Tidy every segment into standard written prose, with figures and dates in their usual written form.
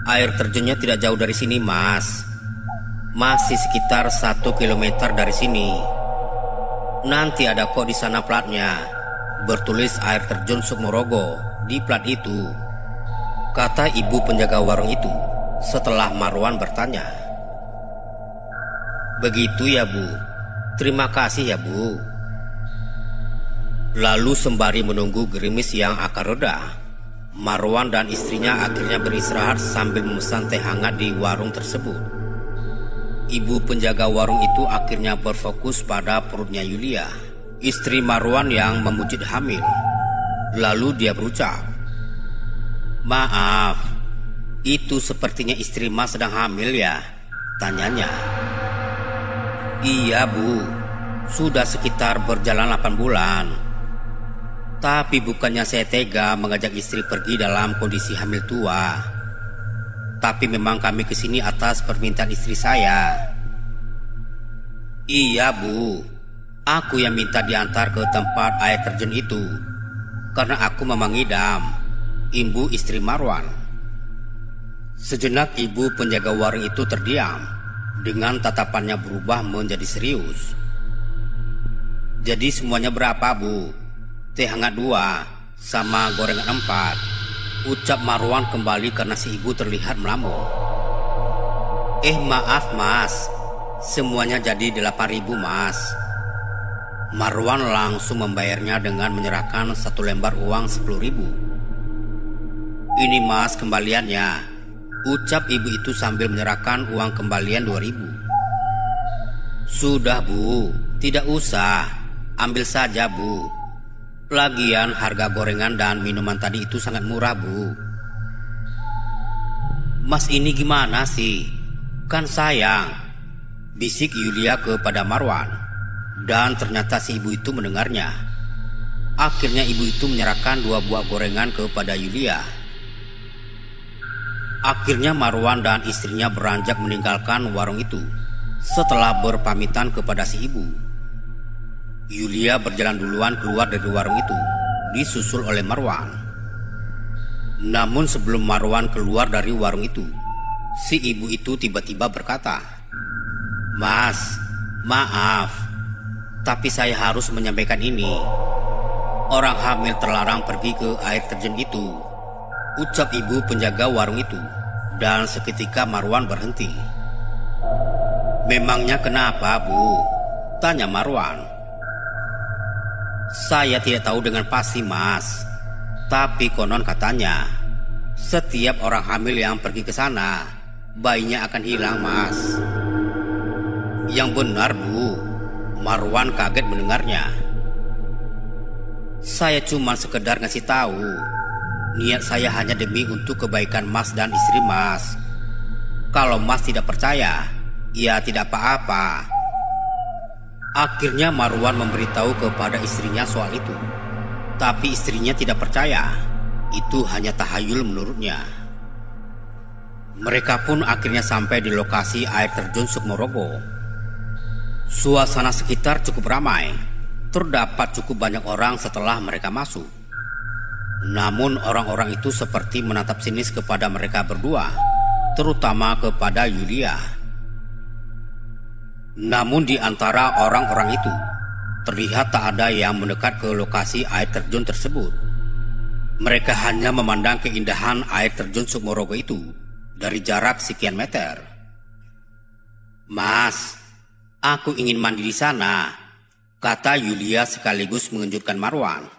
Air terjunnya tidak jauh dari sini, Mas. Masih sekitar 1 kilometer dari sini. Nanti ada kok di sana platnya, bertulis air terjun Sukmorogo di plat itu, kata ibu penjaga warung itu setelah Marwan bertanya. Begitu ya, Bu. Terima kasih ya, Bu. Lalu sembari menunggu gerimis yang akan reda, Marwan dan istrinya akhirnya beristirahat sambil memesan teh hangat di warung tersebut. Ibu penjaga warung itu akhirnya berfokus pada perutnya Yulia, istri Marwan yang memujud hamil. Lalu dia berucap, "Maaf, itu sepertinya istri Mas sedang hamil ya?" tanyanya. "Iya, Bu, sudah sekitar berjalan 8 bulan. Tapi bukannya saya tega mengajak istri pergi dalam kondisi hamil tua. Tapi memang kami kesini atas permintaan istri saya." "Iya, Bu, aku yang minta diantar ke tempat air terjun itu karena aku memang ngidam," imbu istri Marwan. Sejenak ibu penjaga warung itu terdiam, dengan tatapannya berubah menjadi serius. "Jadi semuanya berapa, Bu? Teh hangat 2 sama gorengan 4, ucap Marwan kembali karena si ibu terlihat melamun. Maaf Mas, semuanya jadi 8.000 Mas." Marwan langsung membayarnya dengan menyerahkan 1 lembar uang 10.000. "Ini Mas kembaliannya," ucap ibu itu sambil menyerahkan uang kembalian 2.000. "Sudah Bu, tidak usah, ambil saja Bu. Lagian harga gorengan dan minuman tadi itu sangat murah, Bu." "Mas ini gimana sih? Kan sayang," bisik Yulia kepada Marwan. Dan ternyata si ibu itu mendengarnya. Akhirnya ibu itu menyerahkan 2 buah gorengan kepada Yulia. Akhirnya Marwan dan istrinya beranjak meninggalkan warung itu setelah berpamitan kepada si ibu. Yulia berjalan duluan keluar dari warung itu, disusul oleh Marwan. Namun sebelum Marwan keluar dari warung itu, si ibu itu tiba-tiba berkata, "Mas, maaf, tapi saya harus menyampaikan ini. Orang hamil terlarang pergi ke air terjun itu," ucap ibu penjaga warung itu. Dan seketika Marwan berhenti. "Memangnya kenapa, Bu?" tanya Marwan. "Saya tidak tahu dengan pasti, Mas. Tapi konon katanya, setiap orang hamil yang pergi ke sana, bayinya akan hilang, Mas." "Yang benar, Bu." Marwan kaget mendengarnya. "Saya cuma sekedar ngasih tahu. Niat saya hanya demi untuk kebaikan Mas dan istri Mas. Kalau Mas tidak percaya, ya tidak apa-apa." Akhirnya Marwan memberitahu kepada istrinya soal itu. Tapi istrinya tidak percaya. Itu hanya tahayul menurutnya. Mereka pun akhirnya sampai di lokasi air terjun Sukmorogo. Suasana sekitar cukup ramai. Terdapat cukup banyak orang setelah mereka masuk. Namun orang-orang itu seperti menatap sinis kepada mereka berdua, terutama kepada Yulia. Namun di antara orang-orang itu, terlihat tak ada yang mendekat ke lokasi air terjun tersebut. Mereka hanya memandang keindahan air terjun Sukmorogo itu dari jarak sekian meter. "Mas, aku ingin mandi di sana," kata Yulia sekaligus mengejutkan Marwan.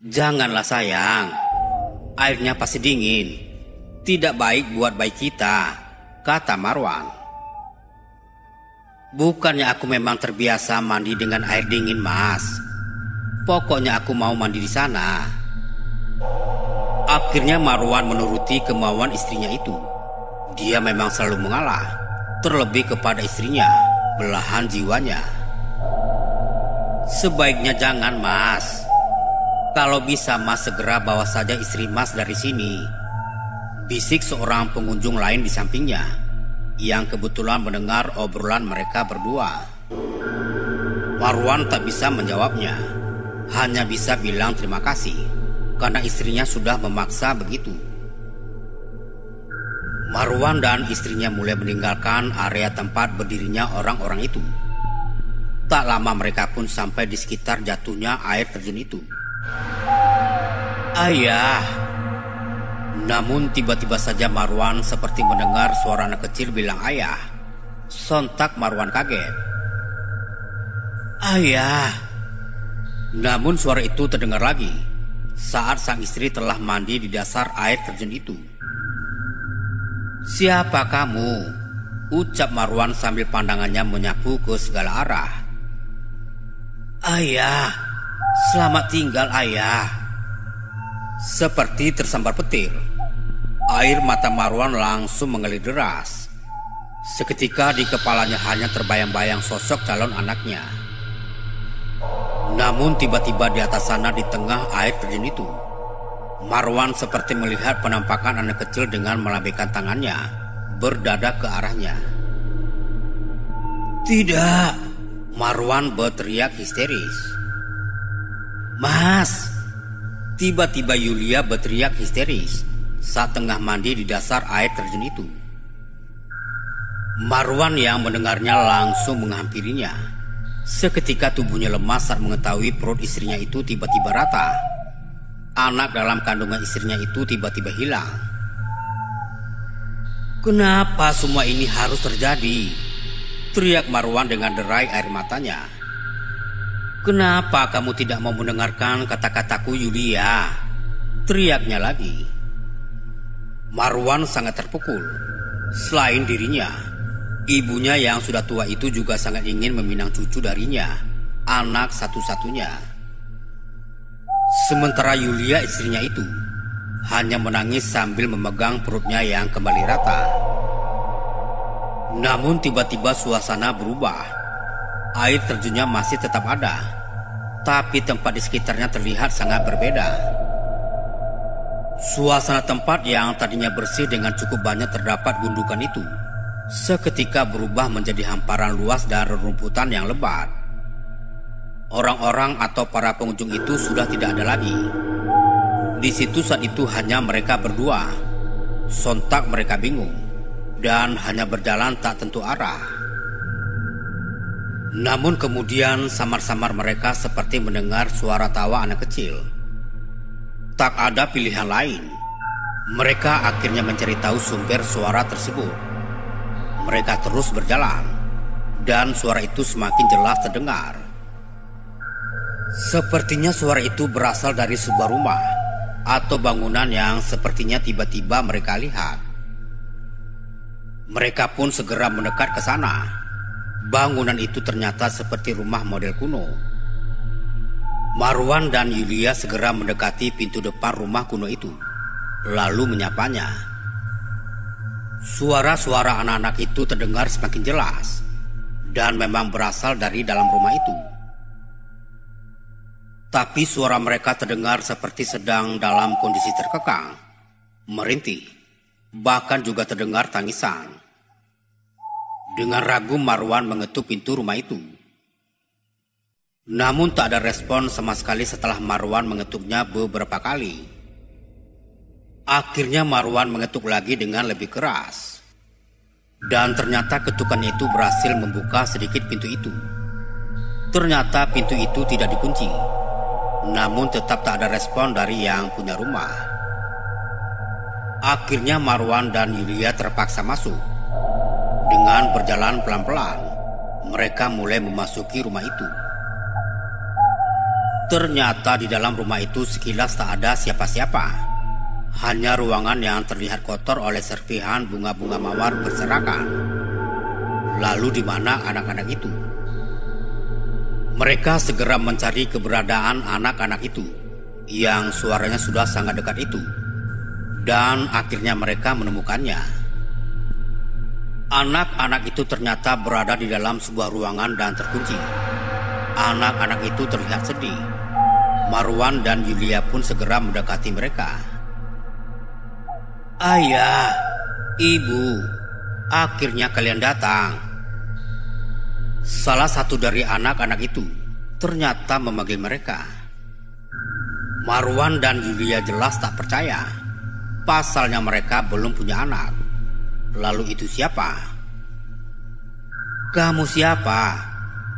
"Janganlah sayang, airnya pasti dingin. Tidak baik buat bayi kita," kata Marwan. "Bukannya aku memang terbiasa mandi dengan air dingin, Mas. Pokoknya aku mau mandi di sana." Akhirnya Marwan menuruti kemauan istrinya itu. Dia memang selalu mengalah, terlebih kepada istrinya, belahan jiwanya. "Sebaiknya jangan, Mas. Kalau bisa Mas segera bawa saja istri Mas dari sini," bisik seorang pengunjung lain di sampingnya, yang kebetulan mendengar obrolan mereka berdua. Marwan tak bisa menjawabnya, hanya bisa bilang terima kasih. karena istrinya sudah memaksa begitu. Marwan dan istrinya mulai meninggalkan area tempat berdirinya orang-orang itu. Tak lama mereka pun sampai di sekitar jatuhnya air terjun itu. "Ayah!" Namun tiba-tiba saja Marwan seperti mendengar suara anak kecil bilang ayah. Sontak Marwan kaget. "Ayah!" Namun suara itu terdengar lagi saat sang istri telah mandi di dasar air terjun itu. "Siapa kamu?" ucap Marwan sambil pandangannya menyapu ke segala arah. "Ayah, selamat tinggal ayah." Seperti tersambar petir, air mata Marwan langsung mengalir deras. Seketika di kepalanya hanya terbayang-bayang sosok calon anaknya. Namun tiba-tiba di atas sana di tengah air terjun itu, Marwan seperti melihat penampakan anak kecil dengan melambaikan tangannya, berdada ke arahnya. "Tidak!" Marwan berteriak histeris. "Mas!" Tiba-tiba Yulia berteriak histeris saat tengah mandi di dasar air terjun itu. Marwan yang mendengarnya langsung menghampirinya. Seketika tubuhnya lemas saat mengetahui perut istrinya itu tiba-tiba rata. Anak dalam kandungan istrinya itu tiba-tiba hilang. "Kenapa semua ini harus terjadi?" teriak Marwan dengan derai air matanya. "Kenapa kamu tidak mau mendengarkan kata-kataku, Yulia?" teriaknya lagi. Marwan sangat terpukul. Selain dirinya, ibunya yang sudah tua itu juga sangat ingin meminang cucu darinya, anak satu-satunya. Sementara Yulia istrinya itu hanya menangis sambil memegang perutnya yang kembali rata. Namun tiba-tiba suasana berubah. Air terjunnya masih tetap ada, tapi tempat di sekitarnya terlihat sangat berbeda. Suasana tempat yang tadinya bersih dengan cukup banyak terdapat gundukan itu seketika berubah menjadi hamparan luas dan rerumputan yang lebat. Orang-orang atau para pengunjung itu sudah tidak ada lagi. Di situ saat itu hanya mereka berdua. Sontak mereka bingung dan hanya berjalan tak tentu arah. Namun kemudian samar-samar mereka seperti mendengar suara tawa anak kecil. Tak ada pilihan lain. Mereka akhirnya mencari tahu sumber suara tersebut. Mereka terus berjalan, dan suara itu semakin jelas terdengar. Sepertinya suara itu berasal dari sebuah rumah atau bangunan yang sepertinya tiba-tiba mereka lihat. Mereka pun segera mendekat ke sana. Bangunan itu ternyata seperti rumah model kuno. Marwan dan Yulia segera mendekati pintu depan rumah kuno itu, lalu menyapanya. Suara-suara anak-anak itu terdengar semakin jelas dan memang berasal dari dalam rumah itu. Tapi suara mereka terdengar seperti sedang dalam kondisi terkekang, merintih, bahkan juga terdengar tangisan. Dengan ragu Marwan mengetuk pintu rumah itu. Namun tak ada respon sama sekali setelah Marwan mengetuknya beberapa kali. Akhirnya Marwan mengetuk lagi dengan lebih keras. Dan ternyata ketukannya itu berhasil membuka sedikit pintu itu. Ternyata pintu itu tidak dikunci. Namun tetap tak ada respon dari yang punya rumah. Akhirnya Marwan dan Yulia terpaksa masuk. Dengan berjalan pelan-pelan, mereka mulai memasuki rumah itu. Ternyata di dalam rumah itu sekilas tak ada siapa-siapa. Hanya ruangan yang terlihat kotor oleh serpihan bunga-bunga mawar berserakan. Lalu di mana anak-anak itu? Mereka segera mencari keberadaan anak-anak itu yang suaranya sudah sangat dekat itu. Dan akhirnya mereka menemukannya. Anak-anak itu ternyata berada di dalam sebuah ruangan dan terkunci. Anak-anak itu terlihat sedih. Marwan dan Yulia pun segera mendekati mereka. "Ayah, ibu, akhirnya kalian datang." Salah satu dari anak-anak itu ternyata memanggil mereka. Marwan dan Yulia jelas tak percaya. Pasalnya mereka belum punya anak. Lalu itu siapa? "Kamu siapa?"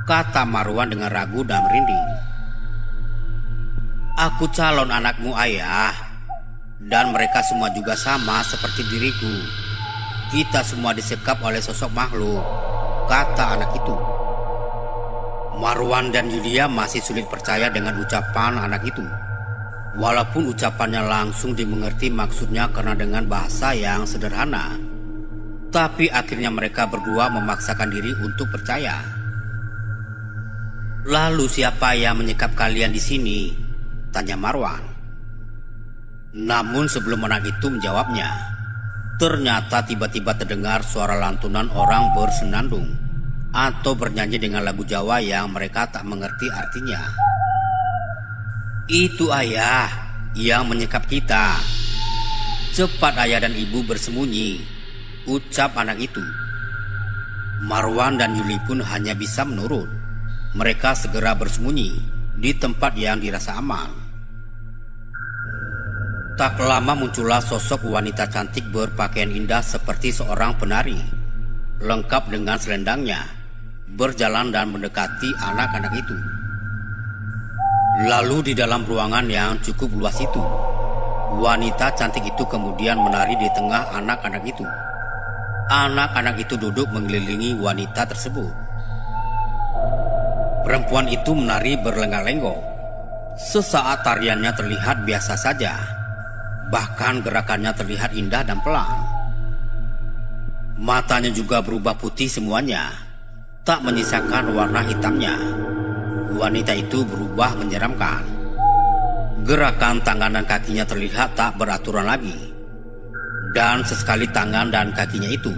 kata Marwan dengan ragu dan merinding. "Aku calon anakmu, Ayah. Dan mereka semua juga sama seperti diriku. Kita semua disekap oleh sosok makhluk," kata anak itu. Marwan dan Yulia masih sulit percaya dengan ucapan anak itu. Walaupun ucapannya langsung dimengerti maksudnya karena dengan bahasa yang sederhana. Tapi akhirnya mereka berdua memaksakan diri untuk percaya. "Lalu siapa yang menyekap kalian di sini?" tanya Marwan. Namun sebelum anak itu menjawabnya, ternyata tiba-tiba terdengar suara lantunan orang bersenandung atau bernyanyi dengan lagu Jawa yang mereka tak mengerti artinya. "Itu Ayah yang menyekap kita. Cepat Ayah dan Ibu bersembunyi," ucap anak itu. Marwan dan Yuli pun hanya bisa menurut. Mereka segera bersembunyi di tempat yang dirasa aman. Tak lama muncullah sosok wanita cantik berpakaian indah seperti seorang penari, lengkap dengan selendangnya, berjalan dan mendekati anak-anak itu. Lalu di dalam ruangan yang cukup luas itu, wanita cantik itu kemudian menari di tengah anak-anak itu. Anak-anak itu duduk mengelilingi wanita tersebut. Perempuan itu menari berlenggak-lenggok. Sesaat tariannya terlihat biasa saja, bahkan gerakannya terlihat indah dan pelan. Matanya juga berubah putih semuanya, tak menyisakan warna hitamnya. Wanita itu berubah menyeramkan. Gerakan tangan dan kakinya terlihat tak beraturan lagi. Dan sesekali tangan dan kakinya itu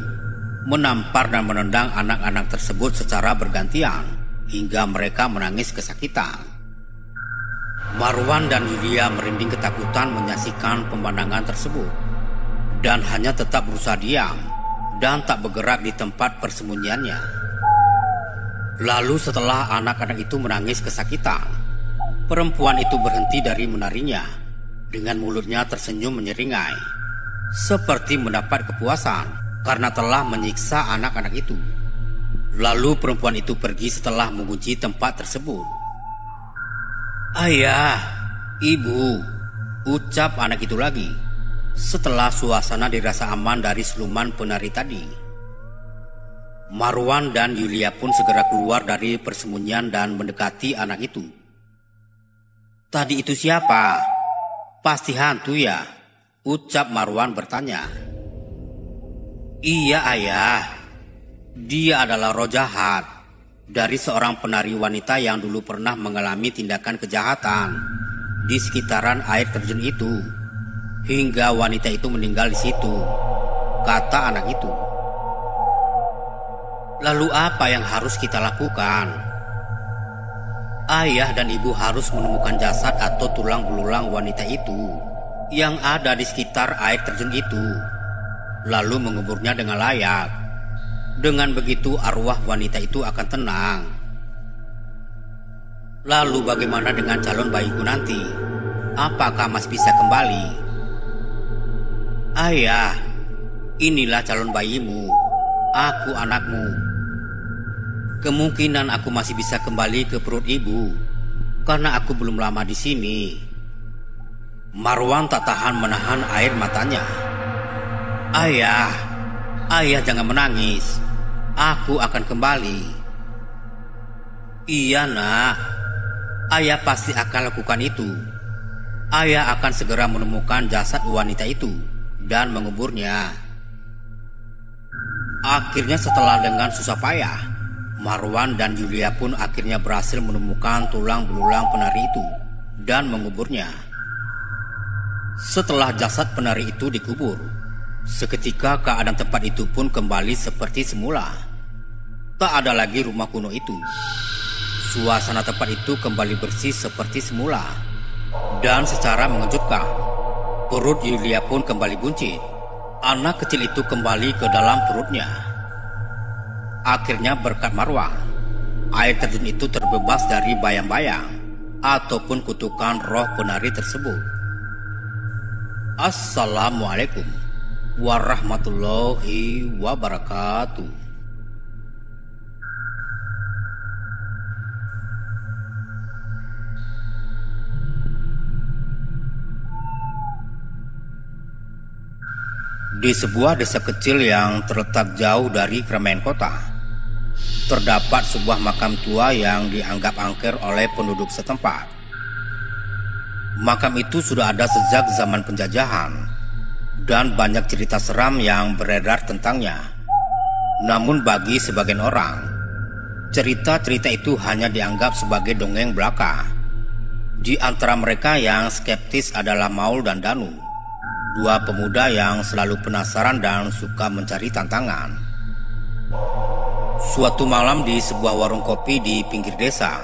menampar dan menendang anak-anak tersebut secara bergantian hingga mereka menangis kesakitan. Marwan dan Yulia merinding ketakutan menyaksikan pemandangan tersebut dan hanya tetap berusaha diam dan tak bergerak di tempat persembunyiannya. Lalu setelah anak-anak itu menangis kesakitan, perempuan itu berhenti dari menarinya. Dengan mulutnya tersenyum menyeringai, seperti mendapat kepuasan karena telah menyiksa anak-anak itu. Lalu perempuan itu pergi setelah mengunci tempat tersebut. "Ayah, Ibu," ucap anak itu lagi, setelah suasana dirasa aman dari siluman penari tadi. Marwan dan Yulia pun segera keluar dari persembunyian dan mendekati anak itu. "Tadi itu siapa? Pasti hantu ya?" ucap Marwan bertanya. "Iya Ayah, dia adalah roh jahat dari seorang penari wanita yang dulu pernah mengalami tindakan kejahatan di sekitaran air terjun itu, hingga wanita itu meninggal di situ," kata anak itu. "Lalu apa yang harus kita lakukan?" "Ayah dan Ibu harus menemukan jasad atau tulang belulang wanita itu yang ada di sekitar air terjun itu, lalu menguburnya dengan layak. Dengan begitu arwah wanita itu akan tenang." "Lalu bagaimana dengan calon bayiku nanti? Apakah masih bisa kembali?" "Ayah, inilah calon bayimu. Aku anakmu. Kemungkinan aku masih bisa kembali ke perut ibu karena aku belum lama di sini." Marwan tak tahan menahan air matanya. "Ayah, Ayah jangan menangis. Aku akan kembali." "Iya nak, Ayah pasti akan lakukan itu. Ayah akan segera menemukan jasad wanita itu dan menguburnya." Akhirnya setelah dengan susah payah, Marwan dan Yulia pun akhirnya berhasil menemukan tulang belulang penari itu dan menguburnya. Setelah jasad penari itu dikubur, seketika keadaan tempat itu pun kembali seperti semula. Tak ada lagi rumah kuno itu. Suasana tempat itu kembali bersih seperti semula. Dan secara mengejutkan, perut Yulia pun kembali buncit. Anak kecil itu kembali ke dalam perutnya. Akhirnya berkat Marwan, air terjun itu terbebas dari bayang-bayang ataupun kutukan roh penari tersebut. Assalamualaikum warahmatullahi wabarakatuh. Di sebuah desa kecil yang terletak jauh dari keramaian kota, terdapat sebuah makam tua yang dianggap angker oleh penduduk setempat. Makam itu sudah ada sejak zaman penjajahan, dan banyak cerita seram yang beredar tentangnya. Namun bagi sebagian orang, cerita-cerita itu hanya dianggap sebagai dongeng belaka. Di antara mereka yang skeptis adalah Maul dan Danu, dua pemuda yang selalu penasaran dan suka mencari tantangan. Suatu malam di sebuah warung kopi di pinggir desa,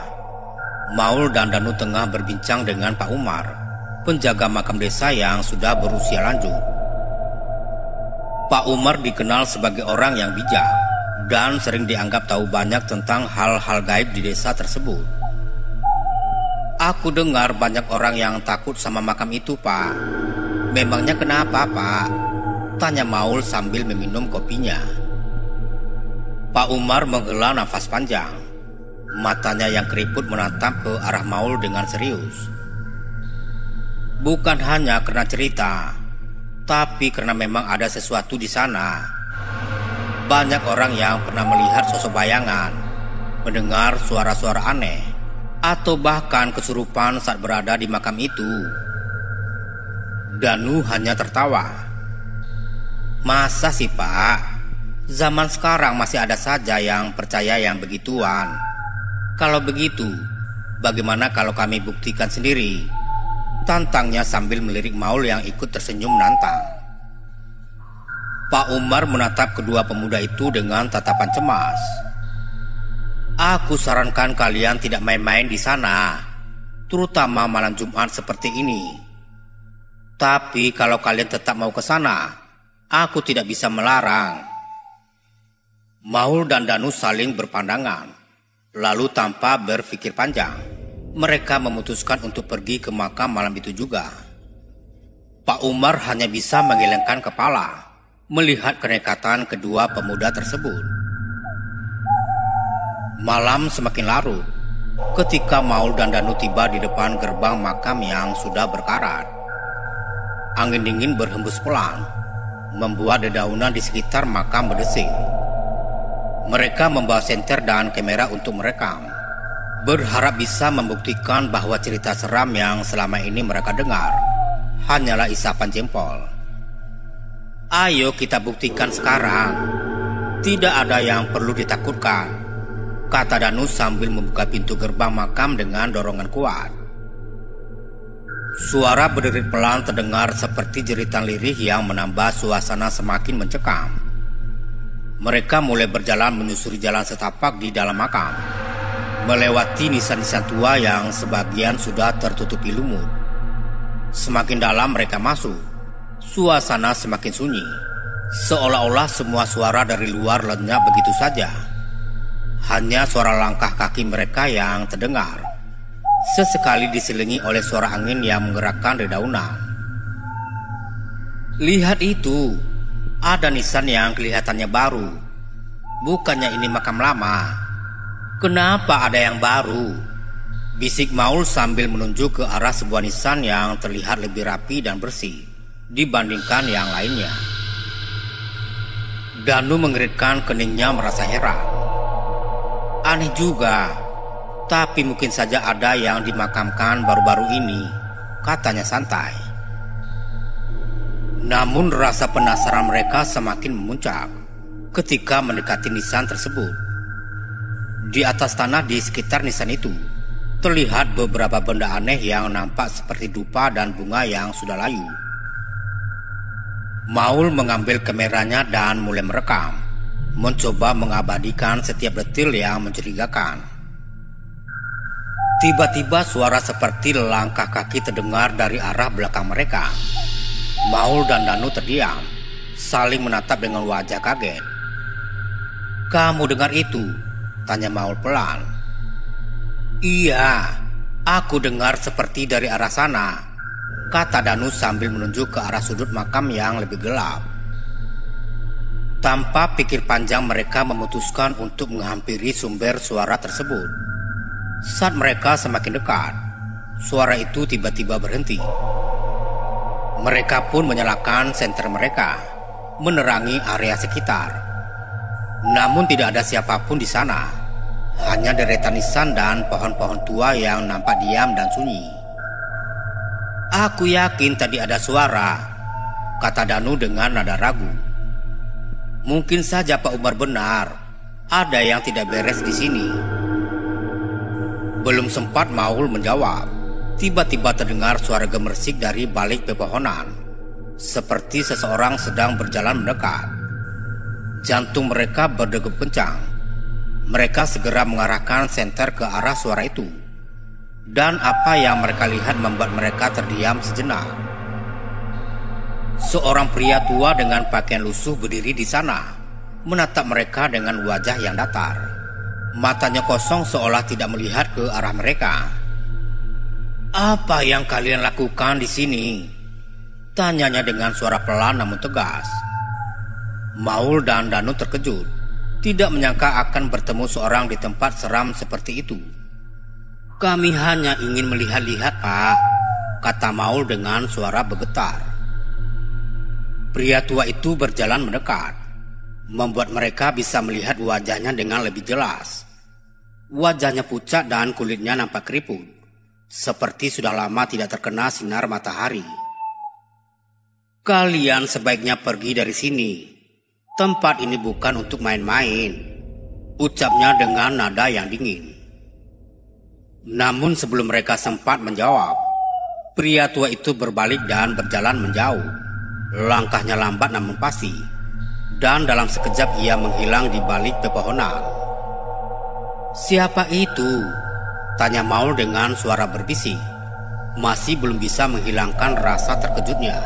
Maul dan Danu tengah berbincang dengan Pak Umar, penjaga makam desa yang sudah berusia lanjut. Pak Umar dikenal sebagai orang yang bijak dan sering dianggap tahu banyak tentang hal-hal gaib di desa tersebut. "Aku dengar banyak orang yang takut sama makam itu, Pak. Memangnya kenapa, Pak?" tanya Maul sambil meminum kopinya. Pak Umar menghela nafas panjang. Matanya yang keriput menatap ke arah Maul dengan serius. "Bukan hanya karena cerita, tapi karena memang ada sesuatu di sana. Banyak orang yang pernah melihat sosok bayangan, mendengar suara-suara aneh, atau bahkan kesurupan saat berada di makam itu." Danu hanya tertawa. "Masa sih, Pak? Zaman sekarang masih ada saja yang percaya yang begituan. Kalau begitu, bagaimana kalau kami buktikan sendiri?" tantangnya sambil melirik Maul yang ikut tersenyum menantang. Pak Umar menatap kedua pemuda itu dengan tatapan cemas. "Aku sarankan kalian tidak main-main di sana, terutama malam Jumat seperti ini. Tapi kalau kalian tetap mau ke sana, aku tidak bisa melarang." Maul dan Danu saling berpandangan. Lalu tanpa berpikir panjang, mereka memutuskan untuk pergi ke makam malam itu juga. Pak Umar hanya bisa menggelengkan kepala melihat kenekatan kedua pemuda tersebut. Malam semakin larut ketika Maul dan Danu tiba di depan gerbang makam yang sudah berkarat. Angin dingin berhembus pelan, membuat dedaunan di sekitar makam berdesing. Mereka membawa senter dan kamera untuk merekam, berharap bisa membuktikan bahwa cerita seram yang selama ini mereka dengar hanyalah isapan jempol. "Ayo kita buktikan sekarang. Tidak ada yang perlu ditakutkan," kata Danu sambil membuka pintu gerbang makam dengan dorongan kuat. Suara berderit pelan terdengar seperti jeritan lirih yang menambah suasana semakin mencekam. Mereka mulai berjalan menyusuri jalan setapak di dalam makam, melewati nisan-nisan tua yang sebagian sudah tertutupi lumut. Semakin dalam mereka masuk, suasana semakin sunyi, seolah-olah semua suara dari luar lenyap begitu saja. Hanya suara langkah kaki mereka yang terdengar, sesekali diselingi oleh suara angin yang menggerakkan dedaunan. "Lihat itu, ada nisan yang kelihatannya baru. Bukannya ini makam lama? Kenapa ada yang baru?" bisik Maul sambil menunjuk ke arah sebuah nisan yang terlihat lebih rapi dan bersih dibandingkan yang lainnya. Danu mengeritkan keningnya merasa heran. "Aneh juga, tapi mungkin saja ada yang dimakamkan baru-baru ini," katanya santai. Namun rasa penasaran mereka semakin memuncak ketika mendekati nisan tersebut. Di atas tanah di sekitar nisan itu terlihat beberapa benda aneh yang nampak seperti dupa dan bunga yang sudah layu. Maul mengambil kameranya dan mulai merekam, mencoba mengabadikan setiap detil yang mencurigakan. Tiba-tiba suara seperti langkah kaki terdengar dari arah belakang mereka. Maul dan Danu terdiam, saling menatap dengan wajah kaget. "Kamu dengar itu?" tanya Maul pelan. "Iya, Aku dengar seperti dari arah sana, kata Danu sambil menunjuk ke arah sudut makam yang lebih gelap. Tanpa pikir panjang mereka memutuskan untuk menghampiri sumber suara tersebut. Saat mereka semakin dekat, suara itu tiba-tiba berhenti. Mereka pun menyalakan senter mereka, menerangi area sekitar. Namun tidak ada siapapun di sana, hanya deretan nisan dan pohon-pohon tua yang nampak diam dan sunyi. Aku yakin tadi ada suara, kata Danu dengan nada ragu. Mungkin saja Pak Umar benar, ada yang tidak beres di sini. Belum sempat Maul menjawab, tiba-tiba terdengar suara gemersik dari balik pepohonan, seperti seseorang sedang berjalan mendekat. Jantung mereka berdegup kencang. Mereka segera mengarahkan senter ke arah suara itu. Dan apa yang mereka lihat membuat mereka terdiam sejenak. Seorang pria tua dengan pakaian lusuh berdiri di sana, menatap mereka dengan wajah yang datar. Matanya kosong seolah tidak melihat ke arah mereka. "Apa yang kalian lakukan di sini?" tanyanya dengan suara pelan namun tegas. Maul dan Danu terkejut, tidak menyangka akan bertemu seorang di tempat seram seperti itu. "Kami hanya ingin melihat-lihat, Pak," kata Maul dengan suara bergetar. Pria tua itu berjalan mendekat, membuat mereka bisa melihat wajahnya dengan lebih jelas. Wajahnya pucat dan kulitnya nampak keriput, seperti sudah lama tidak terkena sinar matahari. "Kalian sebaiknya pergi dari sini. Tempat ini bukan untuk main-main," ucapnya dengan nada yang dingin. Namun sebelum mereka sempat menjawab, pria tua itu berbalik dan berjalan menjauh. Langkahnya lambat namun pasti, dan dalam sekejap ia menghilang di balik pepohonan. "Siapa itu?" tanya Maul dengan suara berbisik, masih belum bisa menghilangkan rasa terkejutnya.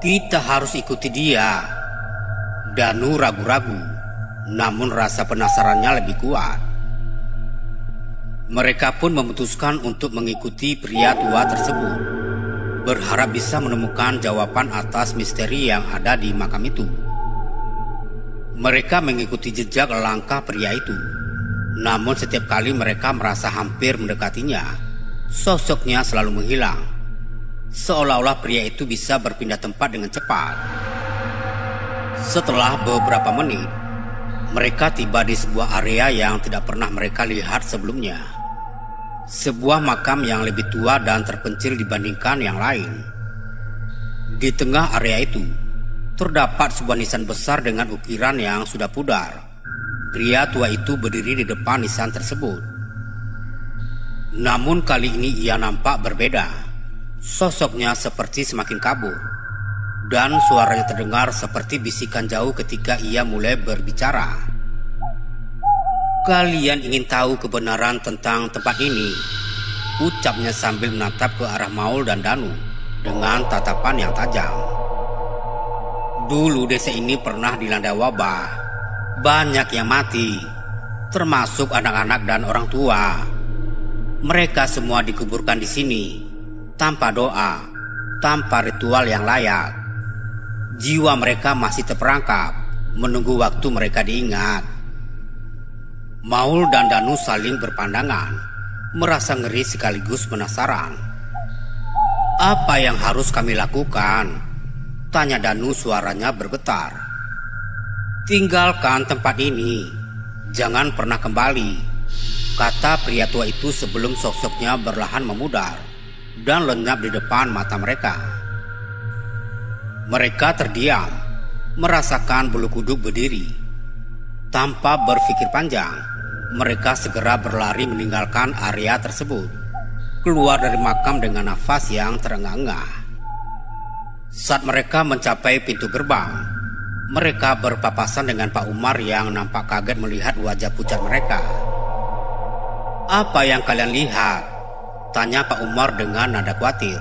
"Kita harus ikuti dia." Danu ragu-ragu, namun rasa penasarannya lebih kuat. Mereka pun memutuskan untuk mengikuti pria tua tersebut, berharap bisa menemukan jawaban atas misteri yang ada di makam itu. Mereka mengikuti jejak langkah pria itu. Namun setiap kali mereka merasa hampir mendekatinya, sosoknya selalu menghilang. Seolah-olah pria itu bisa berpindah tempat dengan cepat. Setelah beberapa menit, mereka tiba di sebuah area yang tidak pernah mereka lihat sebelumnya. Sebuah makam yang lebih tua dan terpencil dibandingkan yang lain. Di tengah area itu, terdapat sebuah nisan besar dengan ukiran yang sudah pudar. Pria tua itu berdiri di depan nisan tersebut. Namun kali ini ia nampak berbeda. Sosoknya seperti semakin kabur, dan suaranya terdengar seperti bisikan jauh ketika ia mulai berbicara. "Kalian ingin tahu kebenaran tentang tempat ini?" ucapnya sambil menatap ke arah Maul dan Danu dengan tatapan yang tajam. "Dulu desa ini pernah dilanda wabah. Banyak yang mati, termasuk anak-anak dan orang tua. Mereka semua dikuburkan di sini, tanpa doa, tanpa ritual yang layak. Jiwa mereka masih terperangkap, menunggu waktu mereka diingat." Maul dan Danu saling berpandangan, merasa ngeri sekaligus penasaran. "Apa yang harus kami lakukan?" tanya Danu, suaranya bergetar. "Tinggalkan tempat ini, jangan pernah kembali," kata pria tua itu sebelum sosoknya berlahan memudar dan lenyap di depan mata mereka. Mereka terdiam, merasakan bulu kuduk berdiri. Tanpa berpikir panjang, mereka segera berlari meninggalkan area tersebut, keluar dari makam dengan nafas yang terengah-engah. Saat mereka mencapai pintu gerbang, mereka berpapasan dengan Pak Umar yang nampak kaget melihat wajah pucat mereka. "Apa yang kalian lihat?" tanya Pak Umar dengan nada khawatir.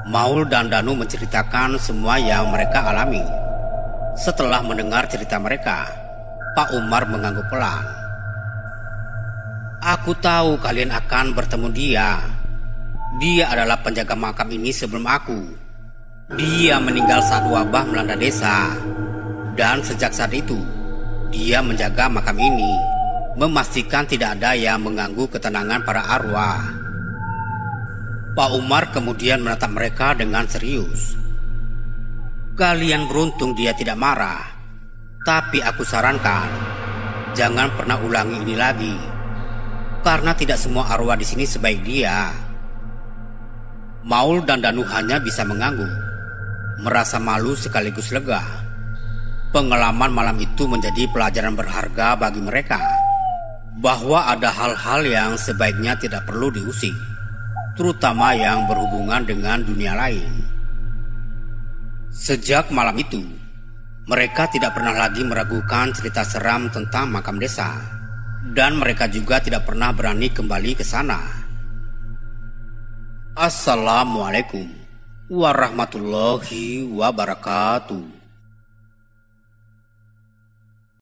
Maul dan Danu menceritakan semua yang mereka alami. Setelah mendengar cerita mereka, Pak Umar mengangguk pelan. Aku tahu kalian akan bertemu dia. Dia adalah penjaga makam ini sebelum aku. Dia meninggal saat wabah melanda desa. Dan sejak saat itu, dia menjaga makam ini, memastikan tidak ada yang mengganggu ketenangan para arwah. Pak Umar kemudian menatap mereka dengan serius. Kalian beruntung dia tidak marah. Tapi aku sarankan, jangan pernah ulangi ini lagi. Karena tidak semua arwah di sini sebaik dia. Maul dan Danu hanya bisa mengangguk, merasa malu sekaligus lega. Pengalaman malam itu menjadi pelajaran berharga bagi mereka, bahwa ada hal-hal yang sebaiknya tidak perlu diusik, terutama yang berhubungan dengan dunia lain. Sejak malam itu, mereka tidak pernah lagi meragukan cerita seram tentang makam desa, dan mereka juga tidak pernah berani kembali ke sana. Assalamualaikum warahmatullahi wabarakatuh.